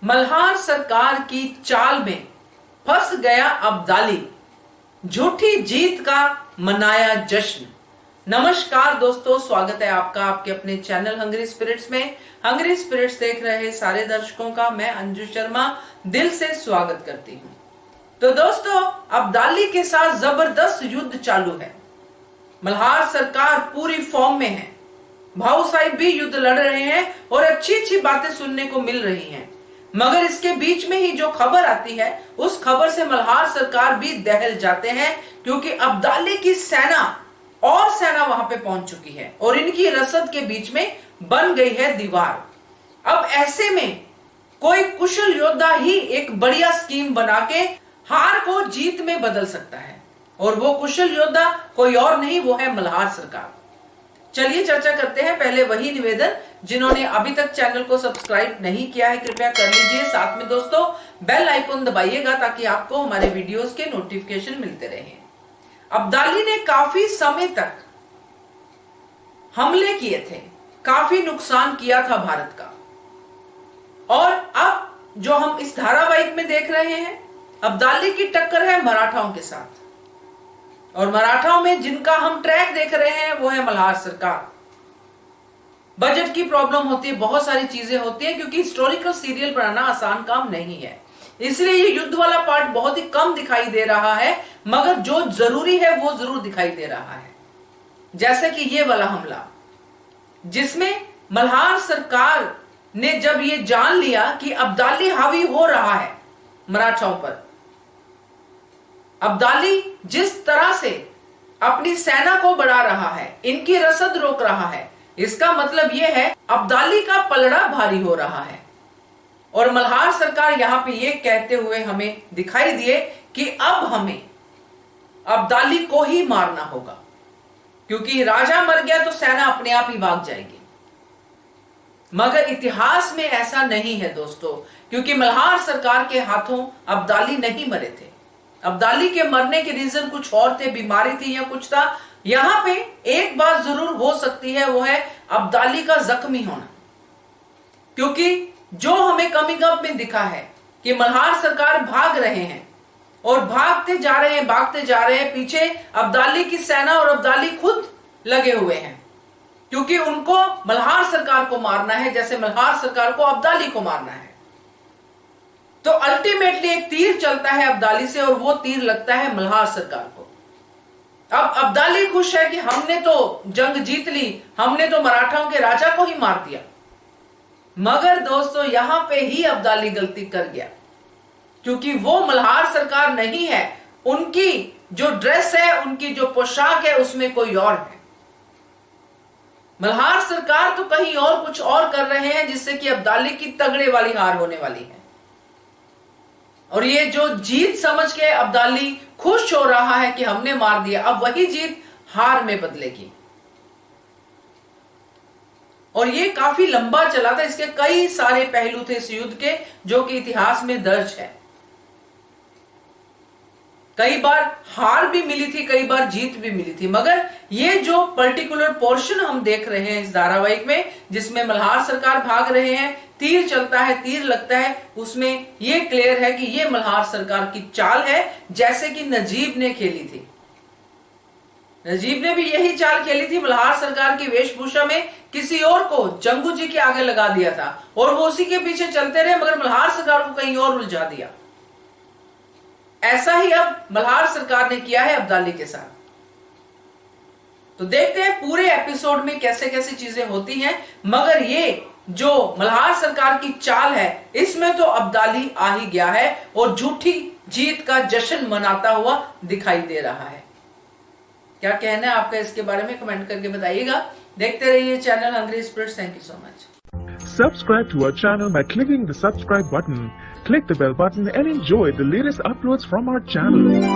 मल्हार सरकार की चाल में फंस गया अब्दाली, झूठी जीत का मनाया जश्न। नमस्कार दोस्तों, स्वागत है आपका आपके अपने चैनल हंग्री स्पिरिट्स में। हंग्री स्पिरिट्स देख रहे सारे दर्शकों का मैं अंजू शर्मा दिल से स्वागत करती हूं। तो दोस्तों, अब्दाली के साथ जबरदस्त युद्ध चालू है। मल्हार सरकार पूरी फॉर्म में है, भाऊ साहिब भी युद्ध लड़ रहे हैं और अच्छी अच्छी बातें सुनने को मिल रही हैं। मगर इसके बीच में ही जो खबर आती है, उस खबर से मल्हार सरकार भी दहल जाते हैं, क्योंकि अब्दाली की सेना और सेना वहां पे पहुंच चुकी है और इनकी रसद के बीच में बन गई है दीवार। अब ऐसे में कोई कुशल योद्धा ही एक बढ़िया स्कीम बना के हार को जीत में बदल सकता है, और वो कुशल योद्धा कोई और नहीं, वो है मल्हार सरकार। चलिए चर्चा करते हैं। पहले वही निवेदन, जिन्होंने अभी तक चैनल को सब्सक्राइब नहीं किया है कृपया कर लीजिए। साथ में दोस्तों बेल आइकन दबाइएगा ताकि आपको हमारे वीडियोस के नोटिफिकेशन मिलते रहें। अब्दाली ने काफी समय तक हमले किए थे, काफी नुकसान किया था भारत का, और अब जो हम इस धारावाहिक में देख रहे हैं, अब्दाली की टक्कर है मराठाओं के साथ, और मराठाओं में जिनका हम ट्रैक देख रहे हैं वो है मल्हार सरकार। बजट की प्रॉब्लम होती है, बहुत सारी चीजें होती है, क्योंकि हिस्टोरिकल सीरियल बनाना आसान काम नहीं है, इसलिए ये युद्ध वाला पार्ट बहुत ही कम दिखाई दे रहा है, मगर जो जरूरी है वो जरूर दिखाई दे रहा है। जैसे कि ये वाला हमला, जिसमें मल्हार सरकार ने जब ये जान लिया कि अब्दाली हावी हो रहा है मराठाओं पर, अब्दाली जिस तरह से अपनी सेना को बढ़ा रहा है, इनकी रसद रोक रहा है, इसका मतलब यह है अब्दाली का पलड़ा भारी हो रहा है। और मल्हार सरकार यहां पे ये कहते हुए हमें दिखाई दिए कि अब हमें अब्दाली को ही मारना होगा, क्योंकि राजा मर गया तो सेना अपने आप ही भाग जाएगी। मगर इतिहास में ऐसा नहीं है दोस्तों, क्योंकि मल्हार सरकार के हाथों अब्दाली नहीं मरे थे। अब्दाली के मरने के रीजन कुछ और थे, बीमारी थी या कुछ था। यहां पे एक बात जरूर हो सकती है, वो है अब्दाली का जख्मी होना, क्योंकि जो हमें कमिंग अप में दिखा है कि मल्हार सरकार भाग रहे हैं और भागते जा रहे हैं, पीछे अब्दाली की सेना और अब्दाली खुद लगे हुए हैं, क्योंकि उनको मल्हार सरकार को मारना है जैसे मल्हार सरकार को अब्दाली को मारना है। तो अल्टीमेटली एक तीर चलता है अब्दाली से और वो तीर लगता है मल्हार सरकार को। अब अब्दाली खुश है कि हमने तो जंग जीत ली, हमने तो मराठाओं के राजा को ही मार दिया। मगर दोस्तों यहां पे ही अब्दाली गलती कर गया, क्योंकि वो मल्हार सरकार नहीं है, उनकी जो ड्रेस है, उनकी जो पोशाक है, उसमें कोई और है। मल्हार सरकार तो कहीं और कुछ और कर रहे हैं, जिससे कि अब्दाली की तगड़े वाली हार होने वाली है। और ये जो जीत समझ के अब्दाली खुश हो रहा है कि हमने मार दिया, अब वही जीत हार में बदलेगी। और ये काफी लंबा चला था, इसके कई सारे पहलू थे इस युद्ध के, जो कि इतिहास में दर्ज है। कई बार हार भी मिली थी, कई बार जीत भी मिली थी, मगर ये जो पर्टिकुलर पोर्शन हम देख रहे हैं इस धारावाहिक में, जिसमें मल्हार सरकार भाग रहे हैं, तीर चलता है, तीर लगता है, उसमें ये क्लियर है कि ये मल्हार सरकार की चाल है, जैसे कि नजीब ने खेली थी। नजीब ने भी यही चाल खेली थी, मल्हार सरकार की वेशभूषा में किसी और को जंगू जी के आगे लगा दिया था और वो उसी के पीछे चलते रहे, मगर मल्हार सरकार को कहीं और उलझा दिया। ऐसा ही अब मल्हार सरकार ने किया है अब्दाली के साथ। तो देखते हैं पूरे एपिसोड में कैसे कैसे चीजें होती हैं, मगर ये जो मल्हार सरकार की चाल है, इसमें तो अब्दाली आ ही गया है और झूठी जीत का जश्न मनाता हुआ दिखाई दे रहा है। क्या कहना है आपका इसके बारे में, कमेंट करके बताइएगा। देखते रहिए channel hungry spirits. Thank you so much. Subscribe to our channel by clicking the subscribe button. Click the bell button and enjoy the latest uploads from our channel.